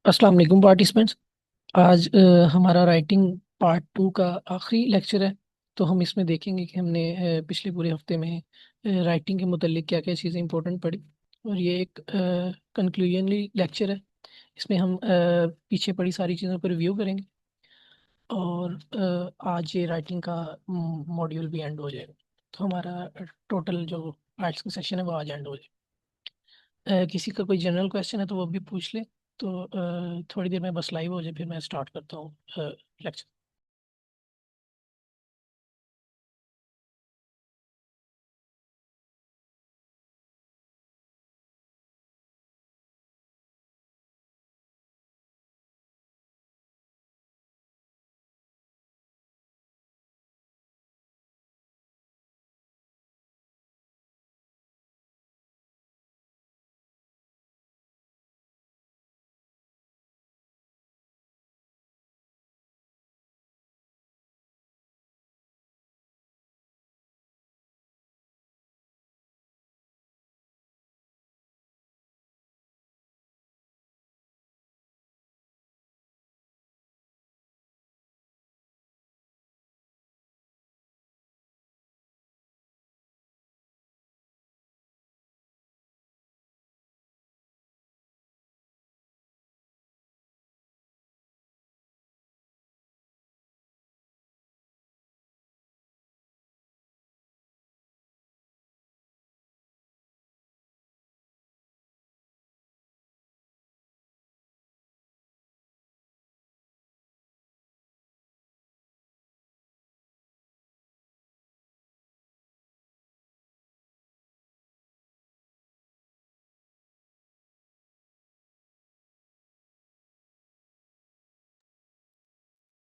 अस्सलाम वालेकुम पार्टिसिपेंट्स। आज हमारा राइटिंग पार्ट 2 का आखिरी लेक्चर है। तो हम इसमें देखेंगे कि हमने पिछले पूरे हफ्ते में राइटिंग के मुतालिक क्या क्या चीज़ें इंपॉर्टेंट पढ़ी। और ये एक कंक्लूजनली लेक्चर है। इसमें हम पीछे पढ़ी सारी चीज़ों पर रिव्यू करेंगे। और आज ये राइटिंग का मॉड्यूल भी एंड हो जाएगा। तो हमारा टोटल जो आर्ट्स का सेशन है वो आज एंड हो जाएगा। किसी का कोई जनरल क्वेश्चन है तो वो भी पूछ ले। तो थोड़ी देर में बस लाइव हो जाए, फिर मैं स्टार्ट करता हूँ लेक्चर।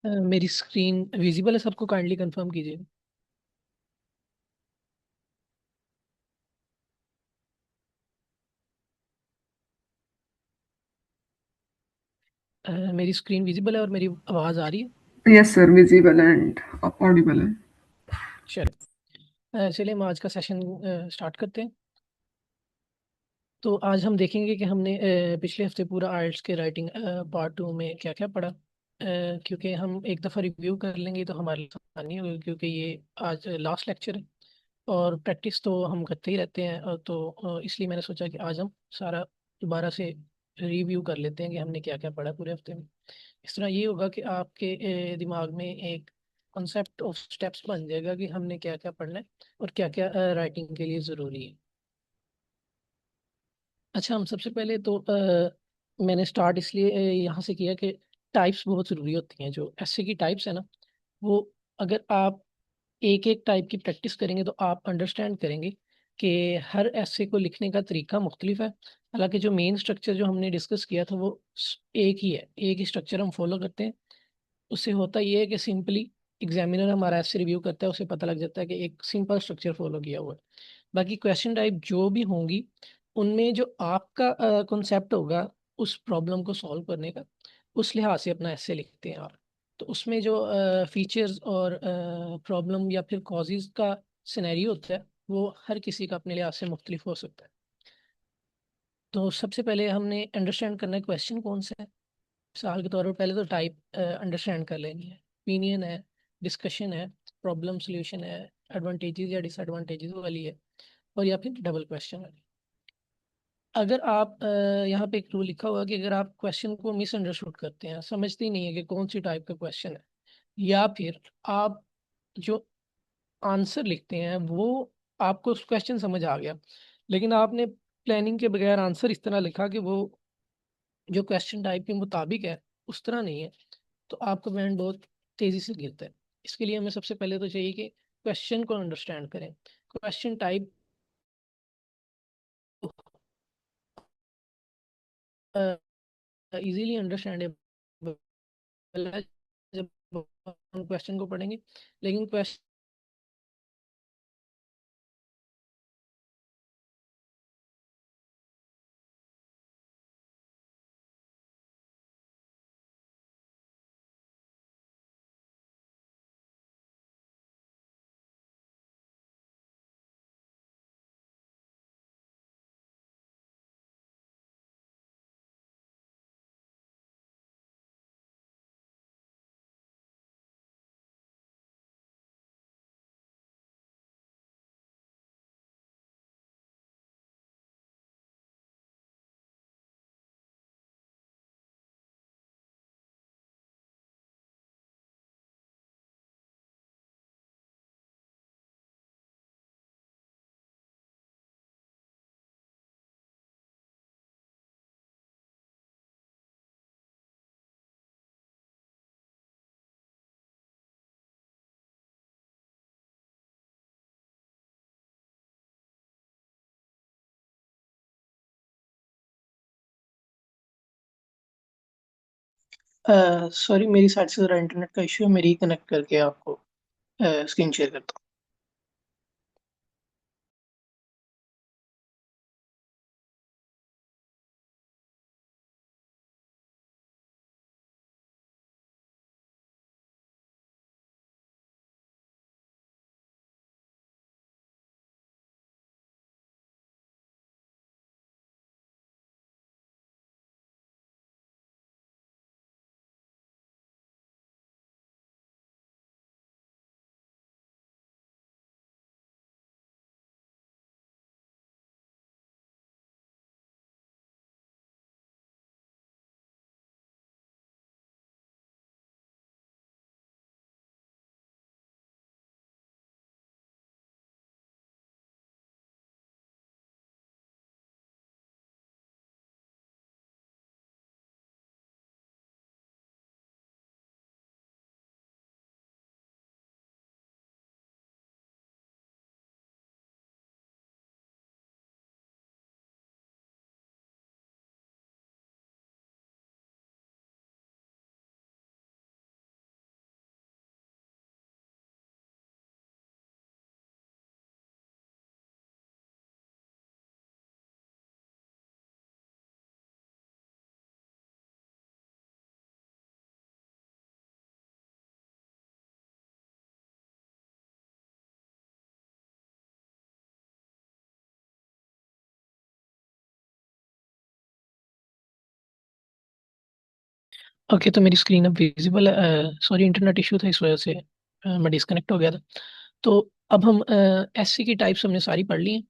मेरी स्क्रीन विजिबल है सबको? काइंडली कंफर्म कीजिए। मेरी स्क्रीन विजिबल है और मेरी आवाज़ आ रही है? Yes, sir. Visible and audible. चलिए हम आज का सेशन स्टार्ट करते हैं। तो आज हम देखेंगे कि हमने पिछले हफ्ते पूरा आर्ट्स के राइटिंग पार्ट 2 में क्या क्या पढ़ा। क्योंकि हम एक दफ़ा रिव्यू कर लेंगे तो हमारे लिए आसानी होगी, क्योंकि ये आज लास्ट लेक्चर है। और प्रैक्टिस तो हम करते ही रहते हैं। तो इसलिए मैंने सोचा कि आज हम सारा दोबारा से रिव्यू कर लेते हैं कि हमने क्या क्या पढ़ा पूरे हफ्ते में। इस तरह ये होगा कि आपके दिमाग में एक कॉन्सेप्ट ऑफ स्टेप्स बन जाएगा कि हमने क्या क्या पढ़ना है और क्या क्या राइटिंग के लिए ज़रूरी है। अच्छा, हम सबसे पहले तो मैंने स्टार्ट इसलिए यहाँ से किया कि टाइप्स बहुत ज़रूरी होती हैं। जो ऐसे की टाइप्स है ना, वो अगर आप एक एक टाइप की प्रैक्टिस करेंगे तो आप अंडरस्टैंड करेंगे कि हर ऐसे को लिखने का तरीका मुख्तलिफ है। हालांकि जो मेन स्ट्रक्चर जो हमने डिस्कस किया था वो एक ही है, एक ही स्ट्रक्चर हम फॉलो करते हैं। उससे होता ये है कि सिंपली एग्जामिनर हमारा ऐसे रिव्यू करता है, उसे पता लग जाता है कि एक सिंपल स्ट्रक्चर फॉलो किया हुआ है। बाकी क्वेश्चन टाइप जो भी होंगी, उनमें जो आपका कॉन्सेप्ट होगा उस प्रॉब्लम को सॉल्व करने का, उस लिहाज से अपना ऐसे लिखते हैं आप। तो उसमें जो फीचर्स और प्रॉब्लम या फिर कॉजेज का सिनेरियो होता है वो हर किसी का अपने लिहाज से मुख्तलिफ हो सकता है। तो सबसे पहले हमने अंडरस्टैंड करना है क्वेश्चन कौन सा है। मिसाल के तौर पर पहले तो टाइप अंडरस्टैंड कर लेनी है। ओपिनियन है, डिस्कशन है, प्रॉब्लम सॉल्यूशन है, एडवांटेजेस या डिसएडवांटेजेस वाली है, और या फिर डबल क्वेश्चन वाली। अगर आप यहाँ पे एक रूल लिखा हुआ है कि अगर आप क्वेश्चन को मिसअंडरस्टूड करते हैं, समझते ही नहीं है कि कौन सी टाइप का क्वेश्चन है, या फिर आप जो आंसर लिखते हैं वो आपको क्वेश्चन समझ आ गया लेकिन आपने प्लानिंग के बगैर आंसर इस तरह लिखा कि वो जो क्वेश्चन टाइप के मुताबिक है उस तरह नहीं है, तो आपका बैंड बहुत तेजी से गिरता है। इसके लिए हमें सबसे पहले तो चाहिए कि क्वेश्चन को अंडरस्टैंड करें। क्वेश्चन टाइप इजीली अंडरस्टैंडेबल है जब हम क्वेश्चन को पढ़ेंगे। लेकिन क्वेश्चन सॉरी, मेरी साइड से ज़रा इंटरनेट का इशू है, मैं रिकनेक्ट करके आपको स्क्रीन शेयर करता हूँ। ओके, तो मेरी स्क्रीन अब विजिबल है। सॉरी, इंटरनेट इशू था, इस वजह से मैं डिस्कनेक्ट हो गया था। तो अब हम एसए की टाइप्स हमने सारी पढ़ ली हैं।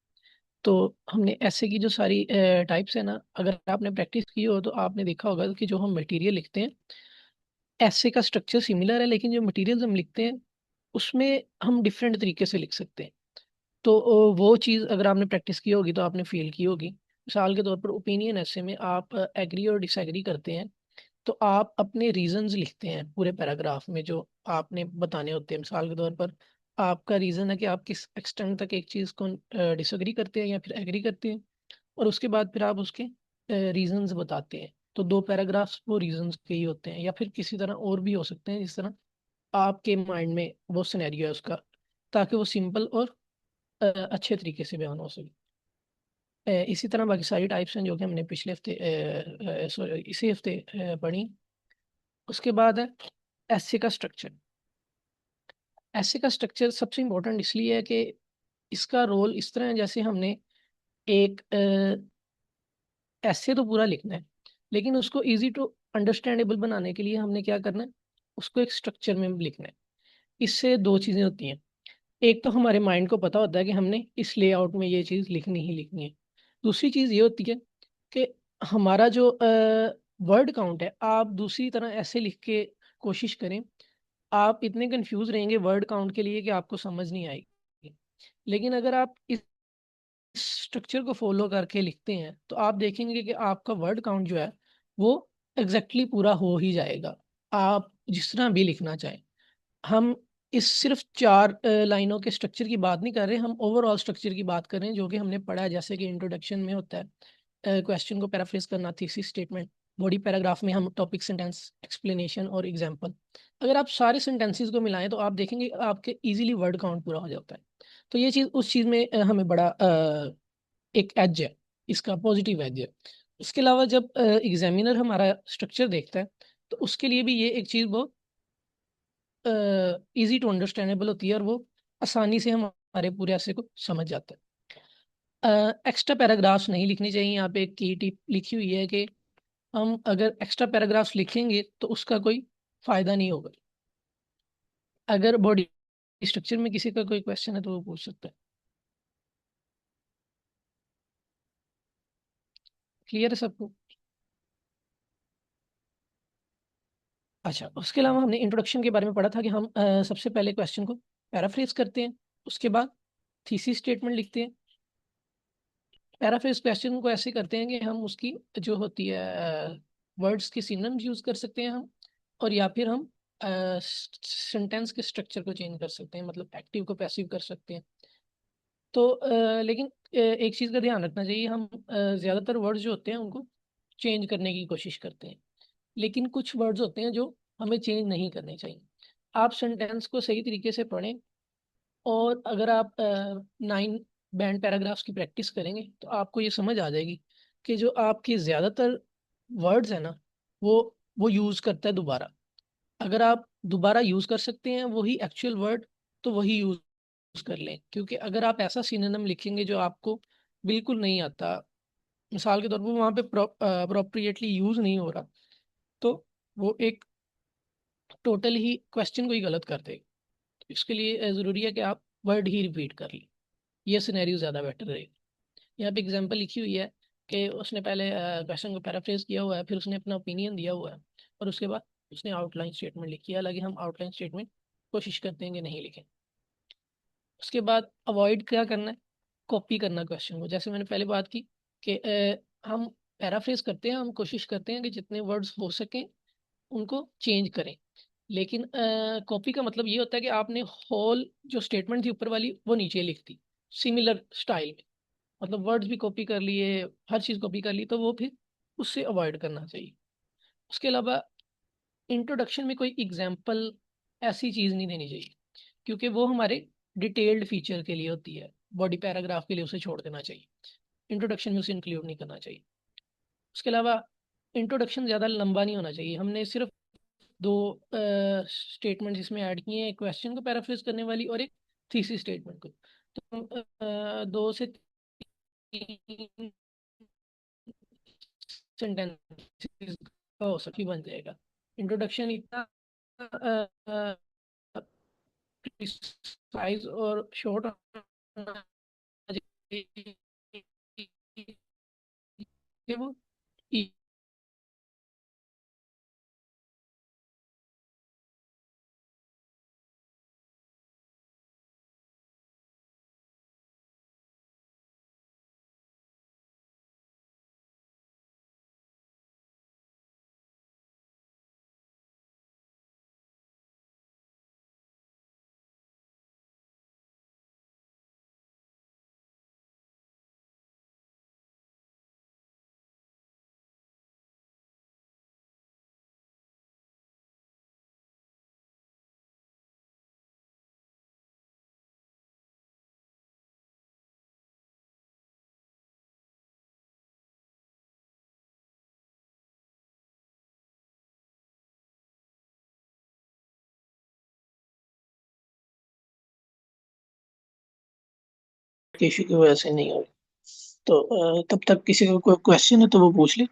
तो हमने एसए की जो सारी टाइप्स है ना, अगर आपने प्रैक्टिस की हो तो आपने देखा होगा कि जो हम मटेरियल लिखते हैं, एसए का स्ट्रक्चर सिमिलर है, लेकिन जो मटेरियल हम लिखते हैं उसमें हम डिफरेंट तरीके से लिख सकते हैं। तो वो चीज़ अगर आपने प्रैक्टिस की होगी तो आपने फील की होगी। मिसाल के तौर पर ओपिनियन ऐसे में आप एग्री और डिसएग्री करते हैं, तो आप अपने रीजंस लिखते हैं पूरे पैराग्राफ में जो आपने बताने होते हैं। मिसाल के तौर पर आपका रीज़न है कि आप किस एक्सटेंट तक एक चीज़ को डिसएग्री करते हैं या फिर एग्री करते हैं, और उसके बाद फिर आप उसके रीजंस बताते हैं। तो दो पैराग्राफ्स वो रीजंस के ही होते हैं, या फिर किसी तरह और भी हो सकते हैं, जिस तरह आपके माइंड में वो सिनेरियो है उसका, ताकि वो सिंपल और अच्छे तरीके से बयान हो सके। इसी तरह बाकी सारी टाइप्स हैं जो कि हमने पिछले हफ्ते सॉरी इसी हफ्ते पढ़ी। उसके बाद है एसे का स्ट्रक्चर। एसे का स्ट्रक्चर सबसे इम्पोर्टेंट इसलिए है कि इसका रोल इस तरह है जैसे हमने एक ऐसे तो पूरा लिखना है, लेकिन उसको इजी टू अंडरस्टैंडेबल बनाने के लिए हमने क्या करना है, उसको एक स्ट्रक्चर में लिखना है। इससे दो चीज़ें होती हैं। एक तो हमारे माइंड को पता होता है कि हमने इस लेआउट में ये चीज़ लिखनी ही लिखनी है। दूसरी चीज़ ये होती है कि हमारा जो वर्ड काउंट है, आप दूसरी तरह ऐसे लिख के कोशिश करें, आप इतने कंफ्यूज रहेंगे वर्ड काउंट के लिए कि आपको समझ नहीं आएगी। लेकिन अगर आप इस स्ट्रक्चर को फॉलो करके लिखते हैं तो आप देखेंगे कि आपका वर्ड काउंट जो है वो एग्जैक्टली पूरा हो ही जाएगा, आप जिस तरह भी लिखना चाहें। हम इस सिर्फ चार लाइनों के स्ट्रक्चर की बात नहीं कर रहे, हम ओवरऑल स्ट्रक्चर की बात कर रहे हैं जो कि हमने पढ़ा है। जैसे कि इंट्रोडक्शन में होता है क्वेश्चन को पैराफ्रेज करना, थीसिस स्टेटमेंट, बॉडी पैराग्राफ में हम टॉपिक, सेंटेंस, एक्सप्लेनेशन और एग्जांपल। अगर आप सारे सेंटेंसेस को मिलाएं तो आप देखेंगे आपके इजीली वर्ड काउंट पूरा हो जाता है। तो ये चीज़ उस चीज़ में हमें बड़ा एक एज है, इसका पॉजिटिव एज है। उसके अलावा जब एग्जामिनर हमारा स्ट्रक्चर देखता है तो उसके लिए भी ये एक चीज़ बहुत इजी टू अंडरस्टैंडेबल होती है, और वो आसानी से हमारे पूरे ऐसे को समझ जाता है। एक्स्ट्रा पैराग्राफ्स नहीं लिखनी चाहिए। यहाँ पे एक की टिप लिखी हुई है कि हम अगर एक्स्ट्रा पैराग्राफ्स लिखेंगे तो उसका कोई फायदा नहीं होगा। अगर बॉडी स्ट्रक्चर में किसी का कोई क्वेश्चन है तो वो पूछ सकता है। क्लियर है सबको? अच्छा, उसके अलावा हमने इंट्रोडक्शन के बारे में पढ़ा था कि हम सबसे पहले क्वेश्चन को पैराफ्रेज करते हैं, उसके बाद थीसिस स्टेटमेंट लिखते हैं। पैराफ्रेज क्वेश्चन को ऐसे करते हैं कि हम उसकी जो होती है वर्ड्स की सिनोनिम्स यूज कर सकते हैं हम, और या फिर हम सेंटेंस के स्ट्रक्चर को चेंज कर सकते हैं, मतलब एक्टिव को पैसिव कर सकते हैं। तो लेकिन एक चीज़ का ध्यान रखना चाहिए, हम ज़्यादातर वर्ड्स जो होते हैं उनको चेंज करने की कोशिश करते हैं। लेकिन कुछ वर्ड्स होते हैं जो हमें चेंज नहीं करने चाहिए। आप सेंटेंस को सही तरीके से पढ़ें, और अगर आप 9 बैंड पैराग्राफ्स की प्रैक्टिस करेंगे तो आपको ये समझ आ जाएगी कि जो आपके ज़्यादातर वर्ड्स हैं ना, वो यूज़ करता है दोबारा। अगर आप दोबारा यूज़ कर सकते हैं वही एक्चुअल वर्ड, तो वही यूज़ कर लें, क्योंकि अगर आप ऐसा सिनोनिम लिखेंगे जो आपको बिल्कुल नहीं आता, मिसाल के तौर पर वहाँ पे अप्रोप्रिएटली यूज़ नहीं हो रहा, तो वो एक टोटल ही क्वेश्चन को ही गलत कर देगा। तो इसके लिए ज़रूरी है कि आप वर्ड ही रिपीट कर लें। ये सिनेरियो ज़्यादा बेटर रहेगा। यहाँ पे एग्जांपल लिखी हुई है कि उसने पहले क्वेश्चन को पैराफ्रेज किया हुआ है, फिर उसने अपना ओपिनियन दिया हुआ है, और उसके बाद उसने आउटलाइन स्टेटमेंट लिखी है। हालांकि हम आउटलाइन स्टेटमेंट कोशिश करते हैं कि नहीं लिखें। उसके बाद अवॉइड क्या करना है? कॉपी करना क्वेश्चन को। जैसे मैंने पहले बात की कि हम पैराफ्रेज करते हैं, हम कोशिश करते हैं कि जितने वर्ड्स हो सकें उनको चेंज करें। लेकिन कॉपी का मतलब ये होता है कि आपने होल जो स्टेटमेंट थी ऊपर वाली वो नीचे लिख दी, सिमिलर स्टाइल में। मतलब वर्ड्स भी कॉपी कर लिए, हर चीज़ कॉपी कर ली, तो वो फिर उससे अवॉइड करना चाहिए। उसके अलावा इंट्रोडक्शन में कोई एग्जाम्पल ऐसी चीज़ नहीं देनी चाहिए, क्योंकि वो हमारे डिटेल्ड फीचर के लिए होती है। बॉडी पैराग्राफ के लिए उसे छोड़ देना चाहिए, इंट्रोडक्शन में उसे इंक्लूड नहीं करना चाहिए। उसके अलावा इंट्रोडक्शन ज़्यादा लंबा नहीं होना चाहिए। हमने सिर्फ 2 स्टेटमेंट इसमें ऐड किए हैं, एक क्वेश्चन को पैराफ्रेज करने वाली और एक थीसिस स्टेटमेंट को। तो 2 से 3 सेंटेंसेस का हो सके बन जाएगा। इंट्रोडक्शन इतना प्रिसाइज और शॉर्ट होना चाहिए कि वो इशू की वजह से नहीं हो रही। तो तब तक किसी को कोई क्वेश्चन है तो वो पूछ ले।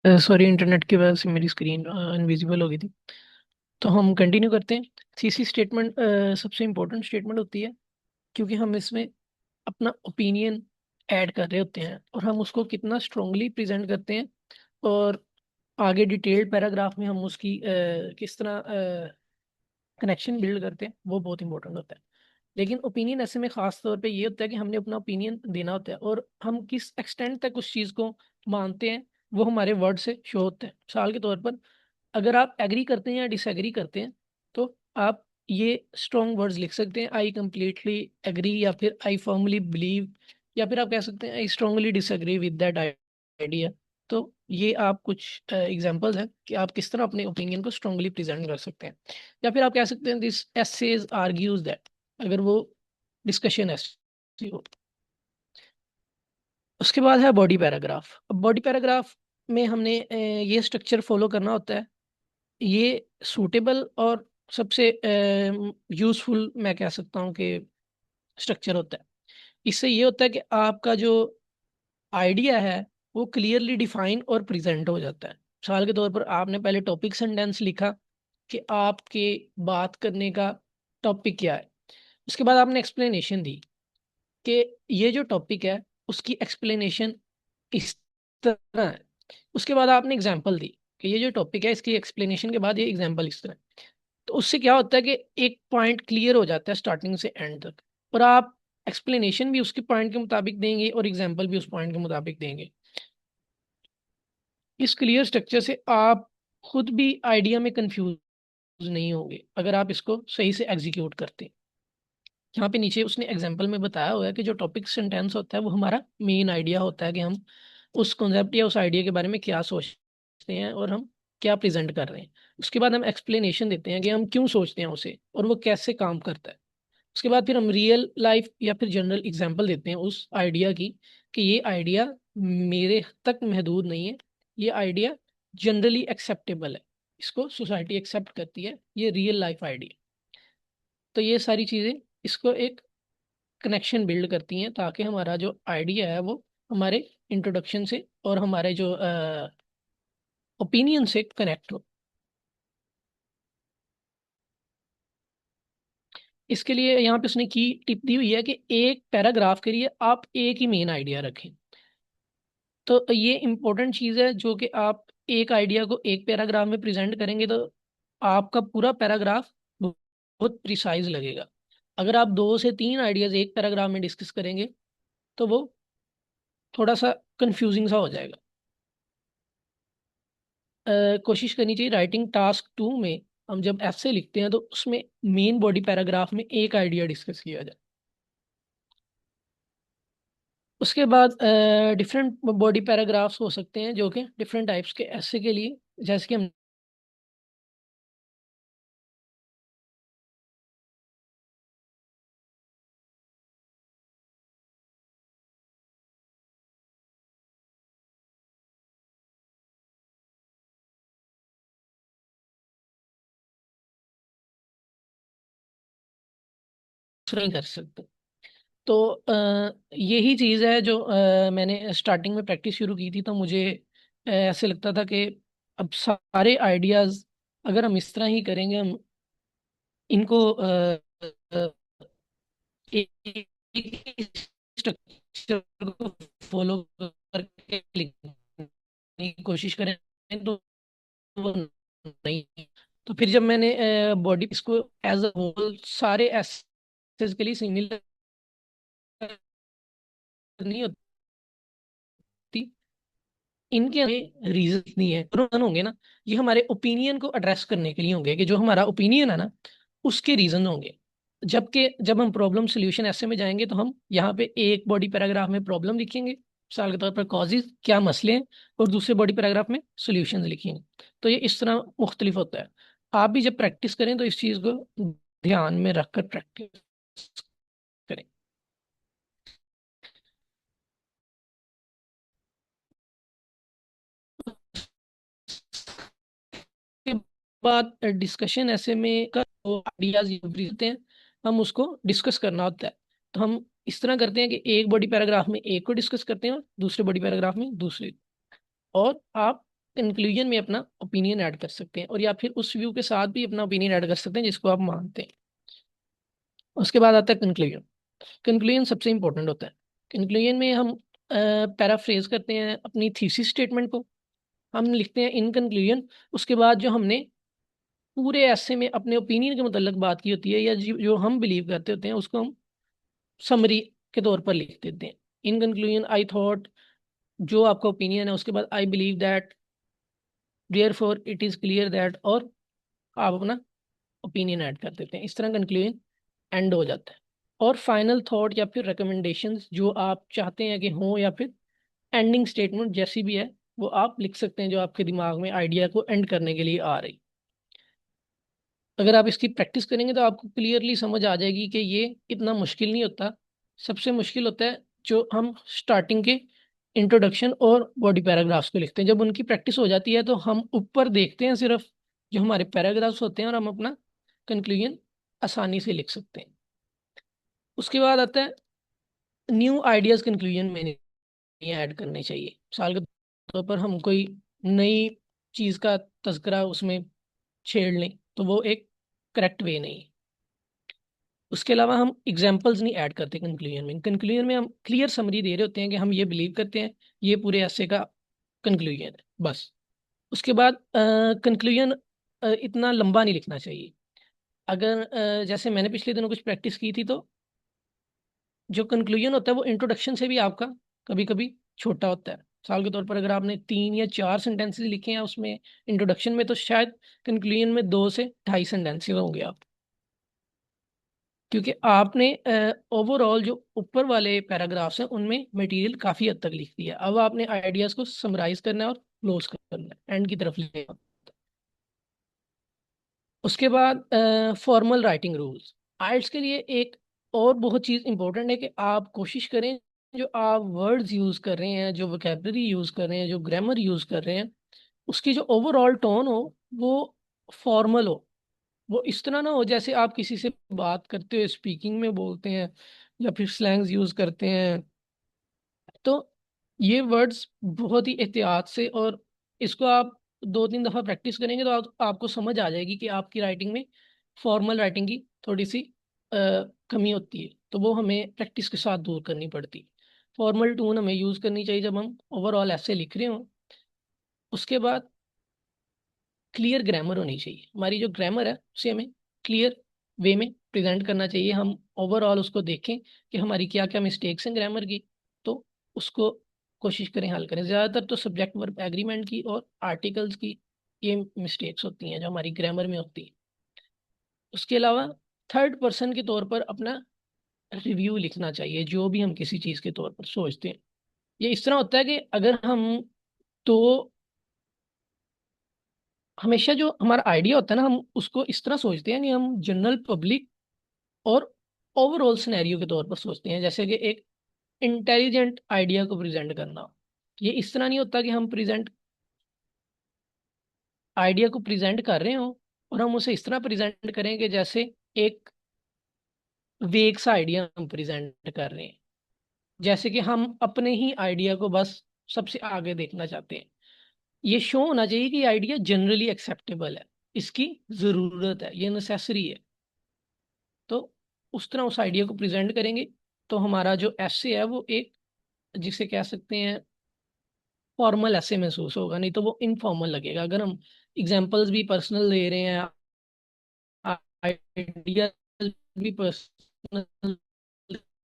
सॉरी, इंटरनेट की वजह से मेरी स्क्रीन अनविजिबल हो गई थी। तो हम कंटिन्यू करते हैं। सीसी स्टेटमेंट सबसे इम्पोर्टेंट स्टेटमेंट होती है, क्योंकि हम इसमें अपना ओपिनियन ऐड कर रहे होते हैं, और हम उसको कितना स्ट्रांगली प्रेजेंट करते हैं, और आगे डिटेल्ड पैराग्राफ में हम उसकी किस तरह कनेक्शन बिल्ड करते हैं, वो बहुत इंपॉर्टेंट होता है। लेकिन ओपिनियन ऐसे में खास तौर पे ये होता है कि हमने अपना ओपिनियन देना होता है, और हम किस एक्सटेंट तक उस चीज़ को मानते हैं वो हमारे वर्ड से शो होता है। मिसाल के तौर पर अगर आप एग्री करते हैं या डिसएग्री करते हैं, तो आप ये स्ट्रॉन्ग वर्ड्स लिख सकते हैं, आई कंप्लीटली एग्री, या फिर आई फर्मली बिलीव, या फिर आप कह सकते हैं I strongly disagree with that idea. तो ये आप कुछ एग्जांपल्स हैं कि आप किस तरह अपने ओपिनियन को स्ट्रांगली प्रेजेंट कर सकते हैं। या फिर आप कह सकते हैं दिस एसेज आर्ग्यूज दैट, अगर वो डिस्कशन ऐसी हो। उसके बाद है बॉडी पैराग्राफ। अब बॉडी पैराग्राफ में हमने ये स्ट्रक्चर फॉलो करना होता है। ये सूटेबल और सबसे यूजफुल मैं कह सकता हूँ कि स्ट्रक्चर होता है। इससे ये होता है कि आपका जो आइडिया है वो क्लियरली डिफाइन और प्रेजेंट हो जाता है। मिसाल के तौर पर आपने पहले टॉपिक सेंटेंस लिखा कि आपके बात करने का टॉपिक क्या है। उसके बाद आपने एक्सप्लेनेशन दी कि ये जो टॉपिक है उसकी एक्सप्लेनेशन इस तरह है। उसके बाद आपने एग्जांपल दी कि ये जो टॉपिक है इसकी एक्सप्लेनेशन के बाद ये एग्जांपल इस तरह है। तो उससे क्या होता है कि एक पॉइंट क्लियर हो जाता है स्टार्टिंग से एंड तक, और आप एक्सप्लेनेशन भी उसके पॉइंट के मुताबिक देंगे और एग्जांपल भी उस पॉइंट के मुताबिक देंगे। इस क्लियर स्ट्रक्चर से आप खुद भी आइडिया में कंफ्यूज नहीं होंगे अगर आप इसको सही से एग्जीक्यूट करते हैं। यहाँ पे नीचे उसने एग्जांपल में बताया हुआ है कि जो टॉपिक सेंटेंस होता है वो हमारा मेन आइडिया होता है कि हम उस कॉन्सेप्ट या उस आइडिया के बारे में क्या सोचते हैं और हम क्या प्रेजेंट कर रहे हैं। उसके बाद हम एक्सप्लेनेशन देते हैं कि हम क्यों सोचते हैं उसे और वो कैसे काम करता है। उसके बाद फिर हम रियल लाइफ या फिर जनरल एग्जांपल देते हैं उस आइडिया की कि ये आइडिया मेरे तक महदूद नहीं है, ये आइडिया जनरली एक्सेप्टेबल है, इसको सोसाइटी एक्सेप्ट करती है, ये रियल लाइफ आइडिया। तो ये सारी चीज़ें इसको एक कनेक्शन बिल्ड करती हैं ताकि हमारा जो आइडिया है वो हमारे इंट्रोडक्शन से और हमारे जो ओपिनियन से कनेक्ट हो। इसके लिए यहाँ पे उसने की टिप दी हुई है कि एक पैराग्राफ के लिए आप एक ही मेन आइडिया रखें। तो ये इंपॉर्टेंट चीज़ है जो कि आप एक आइडिया को एक पैराग्राफ में प्रेजेंट करेंगे तो आपका पूरा पैराग्राफ बहुत प्रिसाइज लगेगा। अगर आप 2 से 3 आइडियाज एक पैराग्राफ में डिस्कस करेंगे तो वो थोड़ा सा कंफ्यूजिंग सा हो जाएगा। कोशिश करनी चाहिए राइटिंग टास्क 2 में हम जब ऐसे लिखते हैं तो उसमें मेन बॉडी पैराग्राफ में एक आइडिया डिस्कस किया जाए। उसके बाद डिफरेंट बॉडी पैराग्राफ्स हो सकते हैं जो कि डिफरेंट टाइप्स के ऐसे के लिए, जैसे कि हम नहीं कर सकते। तो यही चीज़ है जो मैंने स्टार्टिंग में प्रैक्टिस शुरू की थी तो मुझे ऐसे लगता था कि अब सारे आइडियाज़ अगर हम इस तरह ही करेंगे, हम इनको अ, एक स्ट्रक्चर को फॉलो करके लिखने की कोशिश करें तो वो नहीं। तो फिर जब मैंने बॉडी इसको एज अ होल सारे एसेस के लिए सिमिलर नहीं होती, इनके रीजन नहीं है, रीजन होंगे ना, ये हमारे ओपिनियन को एड्रेस करने के लिए होंगे कि जो हमारा ओपिनियन है ना उसके रीजन होंगे। जबकि जब हम प्रॉब्लम सोल्यूशन ऐसे में जाएंगे तो हम यहाँ पे एक बॉडी पैराग्राफ में प्रॉब्लम लिखेंगे, मिसाल के तौर पर कॉजेज क्या मसले हैं, और दूसरे बॉडी पैराग्राफ में सोल्यूशन लिखेंगे। तो ये इस तरह मुख्तलिफ होता है। आप भी जब प्रैक्टिस करें तो इस चीज़ को ध्यान में रखकर प्रैक्टिस करें। के बाद डिस्कशन ऐसे में का आइडियाज होते हैं, हम उसको डिस्कस करना होता है। तो हम इस तरह करते हैं कि एक बॉडी पैराग्राफ में एक को डिस्कस करते हैं और दूसरे बॉडी पैराग्राफ में दूसरे, और आप कंक्लूजन में अपना ओपिनियन ऐड कर सकते हैं, और या फिर उस व्यू के साथ भी अपना ओपिनियन ऐड कर सकते हैं जिसको आप मानते हैं। उसके बाद आता है कंक्लूजन। कंक्लूजन सबसे इंपॉर्टेंट होता है। कंक्लूजन में हम पैराफ्रेज करते हैं अपनी थीसिस स्टेटमेंट को, हम लिखते हैं इन कंक्लूजन। उसके बाद जो हमने पूरे ऐसे में अपने ओपिनियन के मुतल्लिक बात की होती है, या जो हम बिलीव करते होते हैं उसको हम समरी के तौर पर लिख देते हैं। इन कंक्लूजन आई थॉट, जो आपका ओपिनियन है उसके बाद I believe that, therefore it is clear that, और आप अपना ओपिनियन ऐड कर देते हैं। इस तरह कंक्लूजन एंड हो जाता है। और फाइनल थॉट या फिर रिकमेंडेशंस जो आप चाहते हैं कि हो, या फिर एंडिंग स्टेटमेंट जैसी भी है वो आप लिख सकते हैं, जो आपके दिमाग में आइडिया को एंड करने के लिए आ रही। अगर आप इसकी प्रैक्टिस करेंगे तो आपको क्लियरली समझ आ जाएगी कि ये इतना मुश्किल नहीं होता। सबसे मुश्किल होता है जो हम स्टार्टिंग के इंट्रोडक्शन और बॉडी पैराग्राफ्स को लिखते हैं। जब उनकी प्रैक्टिस हो जाती है तो हम ऊपर देखते हैं सिर्फ जो हमारे पैराग्राफ्स होते हैं, और हम अपना कंक्लूजन आसानी से लिख सकते हैं। उसके बाद आता है न्यू आइडियाज कंक्लूजन में नहीं ऐड करने चाहिए। मिसाल के तौर पर हम कोई नई चीज का तस्करा उसमें छेड़ लें तो वो एक करेक्ट वे नहीं है। उसके अलावा हम एग्जाम्पल्स नहीं ऐड करते कंक्लूजन में। कंक्लूजन में हम क्लियर समरी दे रहे होते हैं कि हम ये बिलीव करते हैं, ये पूरे ऐसे का कंक्लूजन है, बस। उसके बाद कंक्लूजन इतना लंबा नहीं लिखना चाहिए। अगर जैसे मैंने पिछले दिनों कुछ प्रैक्टिस की थी, तो जो कंक्लूजन होता है वो इंट्रोडक्शन से भी आपका कभी कभी छोटा होता है। मिसाल के तौर पर अगर आपने 3 या 4 सेंटेंसेस लिखे हैं उसमें इंट्रोडक्शन में, तो शायद कंक्लूजन में 2 से 2.5 सेंटेंसेस होंगे आप, क्योंकि आपने ओवरऑल जो ऊपर वाले पैराग्राफ्स हैं उनमें मटेरियल काफ़ी हद तक लिख दिया। अब आपने आइडियाज़ को समराइज करना है और क्लोज करना है, एंड की तरफ ले जाना है। उसके बाद फॉर्मल राइटिंग रूल्स। आइल्स के लिए एक और बहुत चीज़ इंपॉर्टेंट है कि आप कोशिश करें जो आप वर्ड्स यूज़ कर रहे हैं, जो वोकेबलरी यूज़ कर रहे हैं, जो ग्रामर यूज़ कर रहे हैं, उसकी जो ओवरऑल टोन हो वो फॉर्मल हो। वो इस तरह ना हो जैसे आप किसी से बात करते हो स्पीकिंग में बोलते हैं या फिर स्लैंग्स यूज करते हैं। तो ये वर्ड्स बहुत ही एहतियात से, और इसको आप 2-3 दफ़ा प्रैक्टिस करेंगे तो आपको समझ आ जाएगी कि आपकी राइटिंग में फॉर्मल राइटिंग की थोड़ी सी कमी होती है, तो वो हमें प्रैक्टिस के साथ दूर करनी पड़ती है। फॉर्मल टोन हमें यूज़ करनी चाहिए जब हम ओवरऑल ऐसे लिख रहे हों। उसके बाद क्लियर ग्रामर होनी चाहिए। हमारी जो ग्रामर है उसे हमें क्लियर वे में प्रेजेंट करना चाहिए। हम ओवरऑल उसको देखें कि हमारी क्या क्या मिस्टेक्स हैं ग्रामर की, तो उसको कोशिश करें हल करें। ज़्यादातर तो सब्जेक्ट वर्ब एग्रीमेंट की और आर्टिकल्स की ये मिस्टेक्स होती हैं जो हमारी ग्रामर में होती है। उसके अलावा थर्ड पर्सन के तौर पर अपना रिव्यू लिखना चाहिए जो भी हम किसी चीज़ के तौर पर सोचते हैं। ये इस तरह होता है कि अगर हम, तो हमेशा जो हमारा आइडिया होता है ना, हम उसको इस तरह सोचते हैं कि हम जनरल पब्लिक और ओवरऑल सिनेरियो के तौर पर सोचते हैं, जैसे कि एक इंटेलिजेंट आइडिया को प्रेजेंट करना। ये इस तरह नहीं होता कि हम प्रेजेंट आइडिया को प्रेजेंट कर रहे हो और हम उसे इस तरह प्रेजेंट करें कि जैसे एक वेग सा आइडिया हम प्रेजेंट कर रहे हैं, जैसे कि हम अपने ही आइडिया को बस सबसे आगे देखना चाहते हैं। ये शो होना चाहिए कि आइडिया जनरली एक्सेप्टेबल है, इसकी ज़रूरत है, ये नेसेसरी है। तो उस तरह उस आइडिया को प्रेजेंट करेंगे तो हमारा जो ऐसे है वो एक, जिसे कह सकते हैं, फॉर्मल ऐसे महसूस होगा, नहीं तो वो इनफॉर्मल लगेगा। अगर हम एग्जांपल्स भी पर्सनल दे रहे हैं, आइडिया भी पर्सनल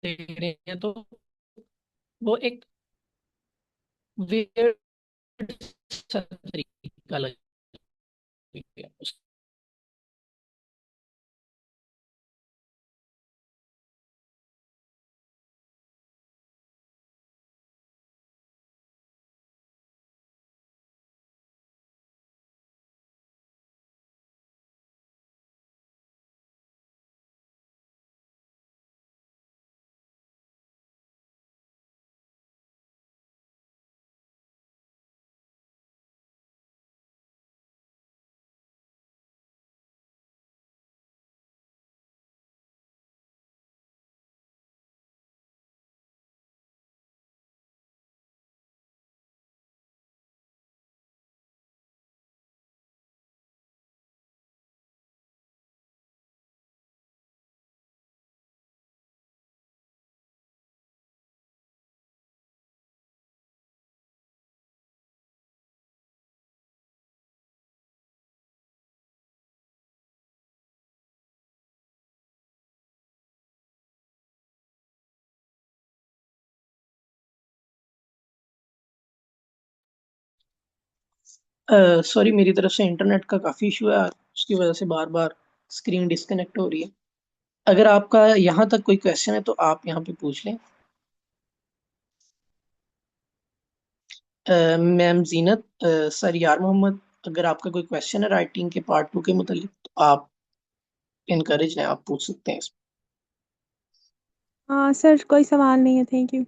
दे रहे हैं, तो वो एक वेird सा तरीका लगेगा। सॉरी, मेरी तरफ से इंटरनेट का काफ़ी इशू है आज, उसकी वजह से बार बार स्क्रीन डिस्कनेक्ट हो रही है। अगर आपका यहाँ तक कोई क्वेश्चन है तो आप यहाँ पे पूछ लें। मैम जीनत, सर यार मोहम्मद, अगर आपका कोई क्वेश्चन है राइटिंग के पार्ट 2 के मुतालिक तो आप इनकरेज हैं, आप पूछ सकते हैं इसमें। हाँ सर, कोई सवाल नहीं है, थैंक यू।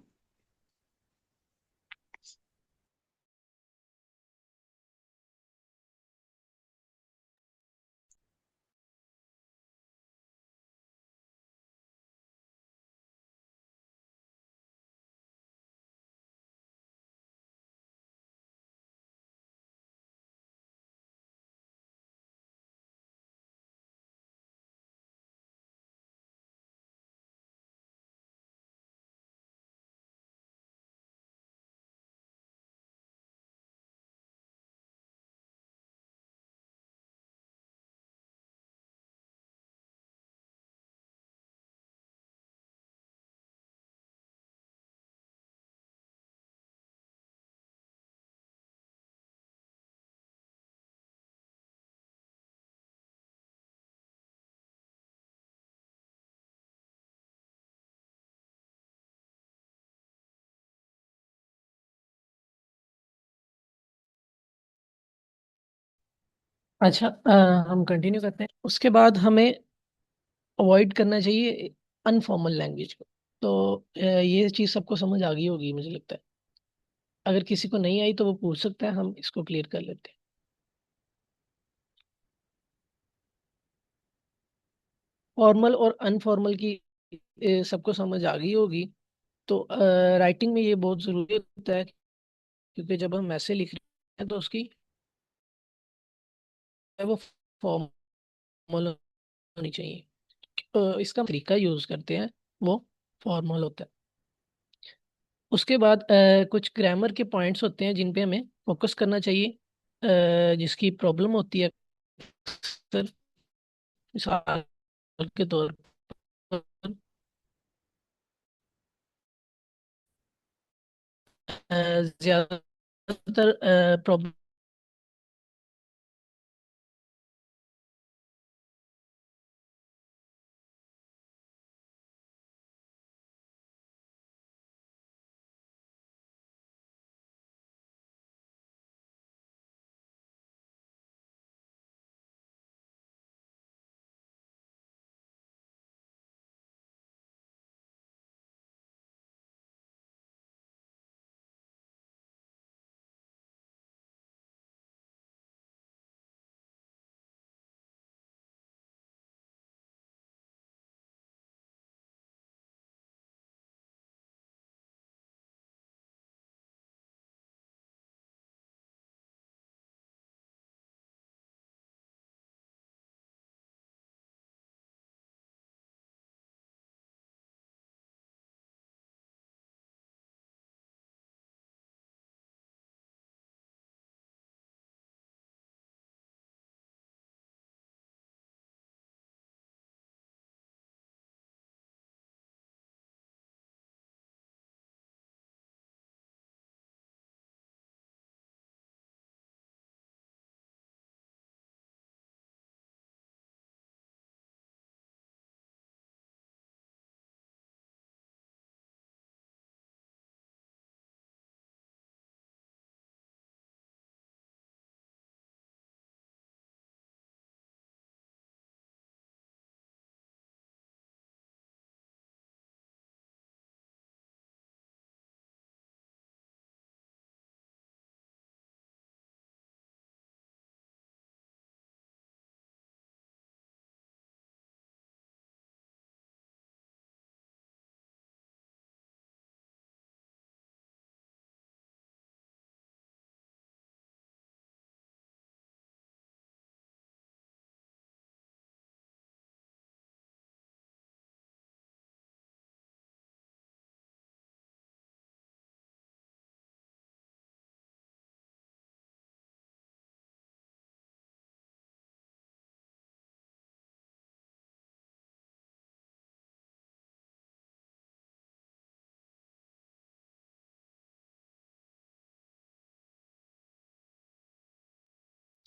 अच्छा, हम कंटिन्यू करते हैं। उसके बाद हमें अवॉइड करना चाहिए अनफॉर्मल लैंग्वेज को। तो ये चीज़ सबको समझ आ गई होगी मुझे लगता है। अगर किसी को नहीं आई तो वो पूछ सकता है, हम इसको क्लियर कर लेते हैं। फॉर्मल और अनफॉर्मल की सबको समझ आ गई होगी। तो राइटिंग में ये बहुत ज़रूरी होता है, क्योंकि जब हम ऐसे लिख रहे हैं तो उसकी वो फॉर्मल होनी चाहिए। इसका तरीका यूज़ करते हैं, वो फॉर्मल होता है। उसके बाद कुछ ग्रामर के पॉइंट्स होते हैं जिन पे हमें फोकस करना चाहिए, जिसकी प्रॉब्लम होती है अक्सर। मिसाल के तौर पर ज़्यादातर प्रॉब्लम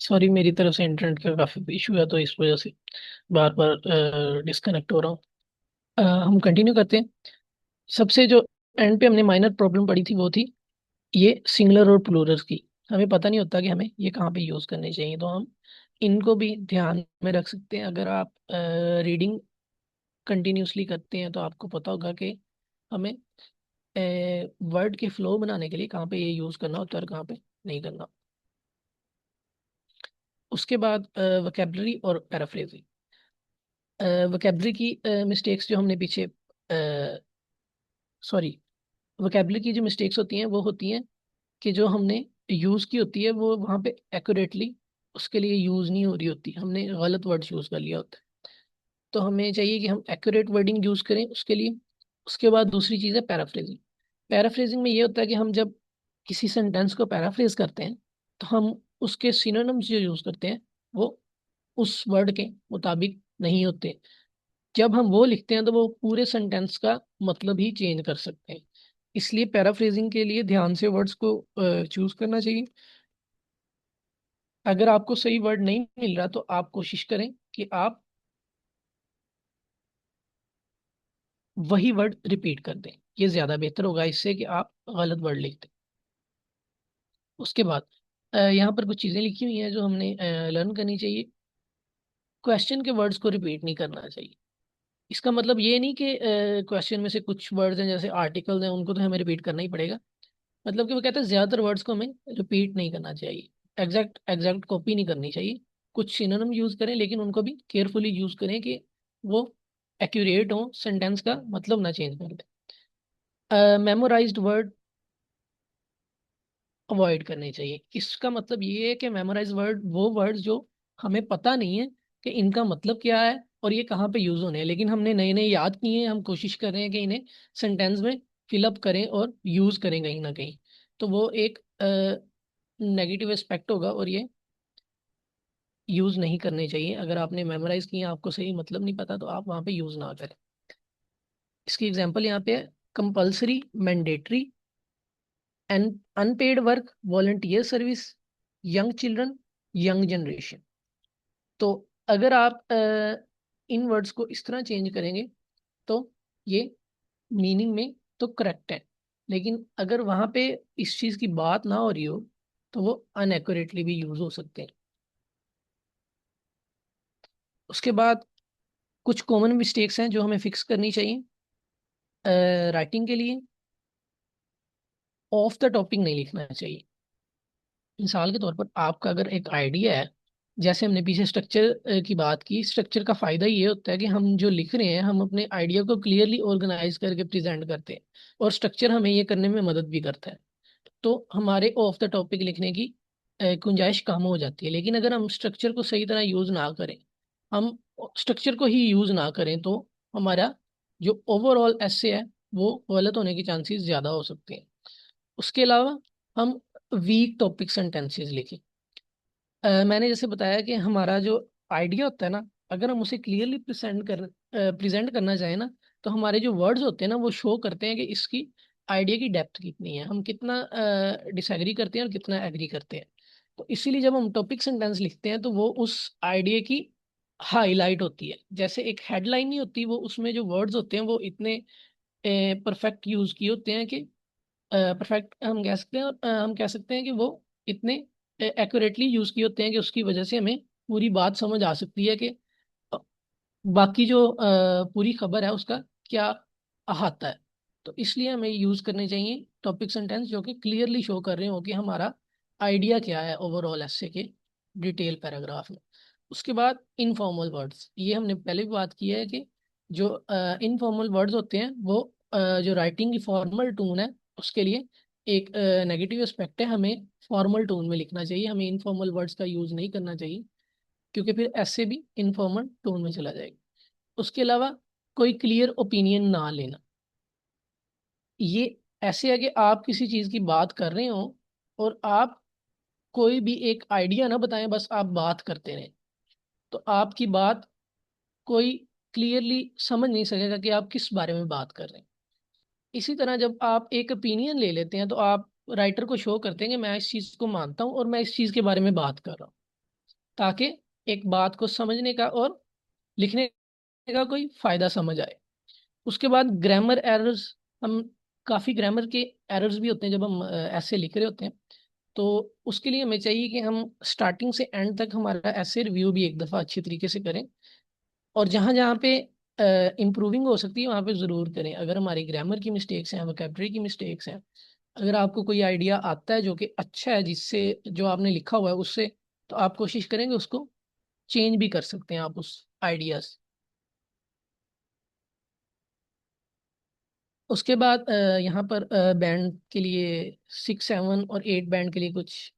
सॉरी, मेरी तरफ से इंटरनेट का काफी इशू है तो इस वजह से बार बार डिस्कनेक्ट हो रहा हूँ। हम कंटिन्यू करते हैं। सबसे जो एंड पे हमने माइनर प्रॉब्लम पड़ी थी वो थी ये सिंगुलर और प्लूरल की। हमें पता नहीं होता कि हमें ये कहाँ पे यूज करने चाहिए, तो हम इनको भी ध्यान में रख सकते हैं। अगर आप रीडिंग कंटिन्यूसली करते हैं तो आपको पता होगा कि हमें वर्ड के फ्लो बनाने के लिए कहाँ पे ये यूज करना होता है और कहाँ पे नहीं करना। उसके बाद वोकेबलरी और पैराफ्रेजिंग। वोकेबलरी की मिस्टेक्स जो हमने पीछे, सॉरी, वोकेबलरी की जो मिस्टेक्स होती हैं वो होती हैं कि जो हमने यूज की होती है वो वहाँ पे एक्यूरेटली उसके लिए यूज नहीं हो रही होती, हमने गलत वर्ड्स यूज कर लिया होता है। तो हमें चाहिए कि हम एक्यूरेट वर्डिंग यूज करें उसके लिए। उसके बाद दूसरी चीज़ है पैराफ्रेजिंग। पैराफ्रेजिंग में ये होता है कि हम जब किसी सेंटेंस को पैराफ्रेज करते हैं तो हम उसके सिनोनिम्स जो यूज करते हैं वो उस वर्ड के मुताबिक नहीं होते। जब हम वो लिखते हैं तो वो पूरे सेंटेंस का मतलब ही चेंज कर सकते हैं। इसलिए पैराफ्रेजिंग के लिए ध्यान से वर्ड्स को चूज करना चाहिए। अगर आपको सही वर्ड नहीं मिल रहा तो आप कोशिश करें कि आप वही वर्ड रिपीट कर दें। ये ज्यादा बेहतर होगा इससे कि आप गलत वर्ड लिख दें। उसके बाद यहाँ पर कुछ चीजें लिखी हुई हैं जो हमने लर्न करनी चाहिए। क्वेश्चन के वर्ड्स को रिपीट नहीं करना चाहिए। इसका मतलब ये नहीं कि क्वेश्चन में से कुछ वर्ड्स हैं जैसे आर्टिकल्स हैं उनको तो हमें रिपीट करना ही पड़ेगा। मतलब कि वो कहते हैं ज्यादातर वर्ड्स को हमें रिपीट नहीं करना चाहिए। एग्जैक्ट एग्जैक्ट कॉपी नहीं करनी चाहिए। कुछ सिनोनिम यूज करें लेकिन उनको भी केयरफुली यूज करें कि वो एक्यूरेट हो, सेंटेंस का मतलब ना चेंज कर दे। मेमोराइज्ड वर्ड अवॉइड करने चाहिए। इसका मतलब ये है कि मेमोराइज वर्ड वो वर्ड जो हमें पता नहीं है कि इनका मतलब क्या है और ये कहाँ पे यूज होने हैं, लेकिन हमने नए नए याद किए हैं, हम कोशिश कर रहे हैं कि इन्हें सेंटेंस में फिलअप करें और यूज करें कहीं ना कहीं। तो वो एक नेगेटिव एस्पेक्ट होगा और ये यूज नहीं करने चाहिए। अगर आपने मेमोराइज किए, आपको सही मतलब नहीं पता तो आप वहाँ पे यूज ना करें। इसकी एग्जांपल यहाँ पे है compulsory, mandatory, and unpaid work, volunteer service, young children, young generation. तो अगर आप इन वर्ड्स को इस तरह चेंज करेंगे तो ये मीनिंग में तो करेक्ट है, लेकिन अगर वहां पे इस चीज की बात ना हो रही हो तो वो अनएक्यूरेटली भी यूज हो सकते हैं। उसके बाद कुछ कॉमन मिस्टेक्स हैं जो हमें फिक्स करनी चाहिए। राइटिंग के लिए ऑफ द टॉपिक नहीं लिखना चाहिए। मिसाल के तौर पर आपका अगर एक आइडिया है, जैसे हमने पीछे स्ट्रक्चर की बात की, स्ट्रक्चर का फायदा ये होता है कि हम जो लिख रहे हैं हम अपने आइडिया को क्लियरली ऑर्गेनाइज करके प्रेजेंट करते हैं और स्ट्रक्चर हमें ये करने में मदद भी करता है। तो हमारे ऑफ द टॉपिक लिखने की गुंजाइश कम हो जाती है। लेकिन अगर हम स्ट्रक्चर को सही तरह यूज ना करें, हम स्ट्रक्चर को ही यूज ना करें तो हमारा जो ओवरऑल एसे है वो गलत होने के चांसेस ज्यादा हो सकते हैं। उसके अलावा हम वीक टॉपिक सेंटेंसेस लिखें। मैंने जैसे बताया कि हमारा जो आइडिया होता है ना, अगर हम उसे क्लियरली प्रेजेंट करना चाहें ना तो हमारे जो वर्ड्स होते हैं ना वो शो करते हैं कि इसकी आइडिया की डेप्थ कितनी है, हम कितना डिसएग्री करते हैं और कितना एग्री करते हैं। तो इसीलिए जब हम टॉपिक सेंटेंस लिखते हैं तो वो उस आइडिया की हाईलाइट होती है। जैसे एक हेडलाइन नहीं होती, वो उसमें जो वर्ड्स होते हैं वो इतने परफेक्ट यूज किए होते हैं कि परफेक्ट हम कह सकते हैं, और हम कह सकते हैं कि वो इतने एक्यूरेटली यूज किए होते हैं कि उसकी वजह से हमें पूरी बात समझ आ सकती है कि अ, बाकी जो पूरी खबर है उसका क्या अहाता है। तो इसलिए हमें यूज करने चाहिए टॉपिक सेंटेंस जो कि क्लियरली शो कर रहे हो कि हमारा आइडिया क्या है ओवरऑल ऐसे के डिटेल पैराग्राफ में। उसके बाद इनफॉर्मल वर्ड्स, ये हमने पहले भी बात की है कि जो इनफॉर्मल वर्ड्स होते हैं वो जो राइटिंग की फॉर्मल टोन है उसके लिए एक नेगेटिव एस्पेक्ट है। हमें फॉर्मल टोन में लिखना चाहिए, हमें इनफॉर्मल वर्ड्स का यूज नहीं करना चाहिए क्योंकि फिर ऐसे भी इनफॉर्मल टोन में चला जाएगा। उसके अलावा कोई क्लियर ओपिनियन ना लेना। ये ऐसे है कि आप किसी चीज की बात कर रहे हो और आप कोई भी एक आइडिया ना बताएं, बस आप बात करते रहें, तो आपकी बात कोई क्लियरली समझ नहीं सकेगा कि आप किस बारे में बात कर रहे हैं। इसी तरह जब आप एक ओपिनियन ले लेते हैं तो आप राइटर को शो करते हैं कि मैं इस चीज को मानता हूँ और मैं इस चीज के बारे में बात कर रहा हूँ। ताकि एक बात को समझने का और लिखने का कोई फायदा समझ आए। उसके बाद ग्रामर एरर्स, हम काफ़ी ग्रामर के एरर्स भी होते हैं जब हम ऐसे लिख रहे होते हैं। तो उसके लिए हमें चाहिए कि हम स्टार्टिंग से एंड तक हमारा ऐसे रिव्यू भी एक दफ़ा अच्छी तरीके से करें, और जहाँ जहाँ पे इम्प्रूविंग हो सकती है वहाँ पे ज़रूर करें। अगर हमारी ग्रामर की मिस्टेक्स हैं, वोकैबलरी की मिस्टेक्स हैं, अगर आपको कोई आइडिया आता है जो कि अच्छा है, जिससे जो आपने लिखा हुआ है उससे, तो आप कोशिश करेंगे उसको चेंज भी कर सकते हैं आप उस आइडियाज। उसके बाद यहाँ पर बैंड के लिए 6, 7 और 8 बैंड के लिए कुछ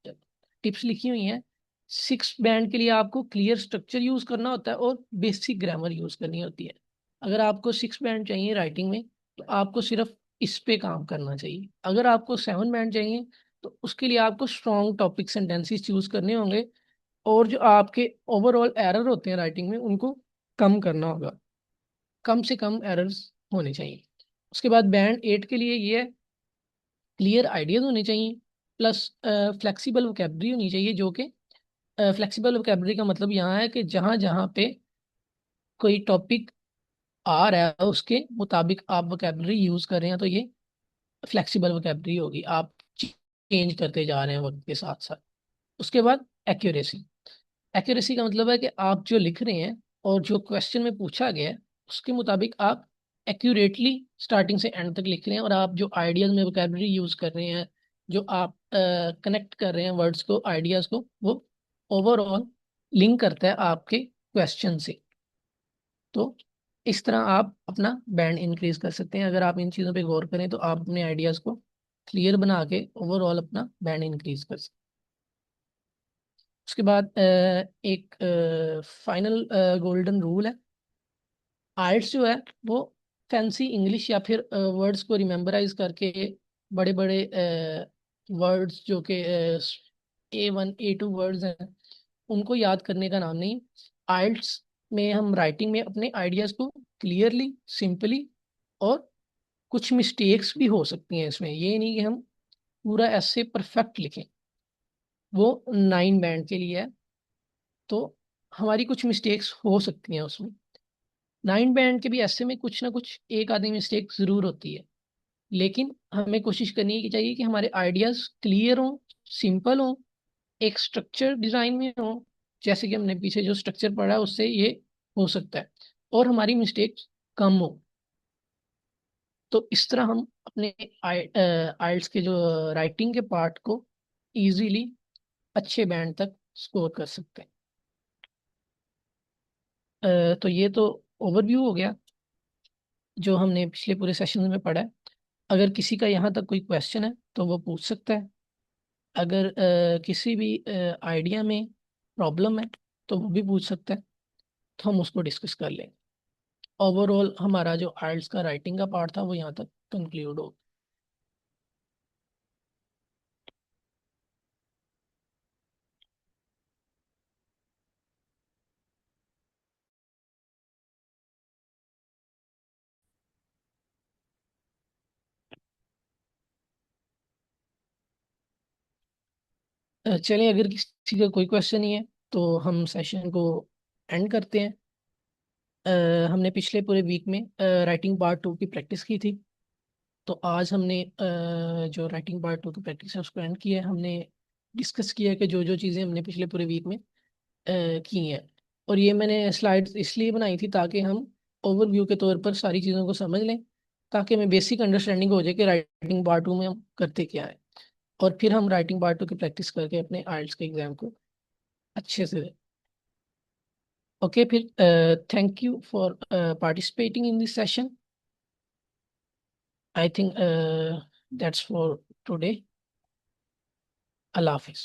टिप्स लिखी हुई हैं। 6 बैंड के लिए आपको क्लियर स्ट्रक्चर यूज करना होता है और बेसिक ग्रामर यूज करनी होती है। अगर आपको 6 बैंड चाहिए राइटिंग में, तो आपको सिर्फ इस पे काम करना चाहिए। अगर आपको 7 बैंड चाहिए, तो उसके लिए आपको स्ट्रॉन्ग टॉपिक सेंटेंसेस चूज करने होंगे, और जो आपके ओवरऑल एरर होते हैं राइटिंग में उनको कम करना होगा। कम से कम एरर्स होने चाहिए। उसके बाद बैंड 8 के लिए ये क्लियर आइडियाज होने चाहिए, प्लस फ्लेक्सिबल वोकेबलरी होनी चाहिए, जो कि फ्लेक्सिबल वोकेबलरी का मतलब यहाँ है कि जहाँ जहाँ पे कोई टॉपिक आ रहा है उसके मुताबिक आप वोकेबलरी यूज कर रहे हैं, तो ये फ्लेक्सिबल वोकेबलरी होगी। आप चेंज करते जा रहे हैं वक्त के साथ साथ। उसके बाद एक्यूरेसी। एक्यूरेसी का मतलब है कि आप जो लिख रहे हैं और जो क्वेश्चन में पूछा गया है उसके मुताबिक आप एक्यूरेटली स्टार्टिंग से एंड तक लिख रहे हैं, और आप जो आइडियाज में वोकेबलरी यूज कर रहे हैं, जो आप कनेक्ट कर रहे हैं वर्ड्स को, आइडियाज को, वो ओवरऑल लिंक करता है आपके क्वेश्चन से। तो इस तरह आप अपना बैंड इंक्रीज कर सकते हैं। अगर आप इन चीज़ों पे गौर करें तो आप अपने आइडियाज को क्लियर बना के ओवरऑल अपना बैंड इंक्रीज कर सकते हैं। उसके बाद एक फाइनल गोल्डन रूल है। आइल्स जो है वो फैंसी इंग्लिश या फिर वर्ड्स को रिमेम्बराइज करके, बड़े बड़े वर्ड्स जो कि A1 A2 वर्ड्स हैं, उनको याद करने का नाम नहीं। आइल्स में हम राइटिंग में अपने आइडियाज को क्लियरली, सिंपली, और कुछ मिस्टेक्स भी हो सकती हैं इसमें, ये नहीं कि हम पूरा ऐसे परफेक्ट लिखें। वो 9 बैंड के लिए है, तो हमारी कुछ मिस्टेक्स हो सकती हैं उसमें। 9 बैंड के भी ऐसे में कुछ ना कुछ एक आधी मिस्टेक जरूर होती है, लेकिन हमें कोशिश करनी की चाहिए कि हमारे आइडियाज क्लियर हों, सिंपल हों, एक स्ट्रक्चर डिजाइन में हो, जैसे कि हमने पीछे जो स्ट्रक्चर पढ़ा है उससे ये हो सकता है, और हमारी मिस्टेक कम हो। तो इस तरह हम अपने आइल्स के जो राइटिंग के पार्ट को इजीली अच्छे बैंड तक स्कोर कर सकते हैं। तो ये तो ओवरव्यू हो गया जो हमने पिछले पूरे सेशन में पढ़ा है। अगर किसी का यहाँ तक कोई क्वेश्चन है तो वो पूछ सकता है। अगर किसी भी आइडिया में प्रॉब्लम है तो वो भी पूछ सकता है, तो हम उसको डिस्कस कर लेंगे। ओवरऑल हमारा जो आइल्स का राइटिंग का पार्ट था वो यहाँ तक कंक्लूड हो। चलिए, अगर किसी का कोई क्वेश्चन नहीं है तो हम सेशन को एंड करते हैं। हमने पिछले पूरे वीक में राइटिंग पार्ट 2 की प्रैक्टिस की थी, तो आज हमने जो राइटिंग पार्ट 2 की प्रैक्टिस है उसको एंड किया है। हमने डिस्कस किया है कि जो जो चीज़ें हमने पिछले पूरे वीक में की हैं, और ये मैंने स्लाइड्स इसलिए बनाई थी ताकि हम ओवरव्यू के तौर पर सारी चीज़ों को समझ लें, ताकि हमें बेसिक अंडरस्टैंडिंग हो जाए कि राइटिंग पार्ट 2 में हम करते क्या है, और फिर हम राइटिंग पार्ट 2 की प्रैक्टिस करके अपने आइल्स के एग्जाम को अच्छे से दें। ओके, फिर thank you for participating in this session. I think that's for today. अल्लाह हाफिज़।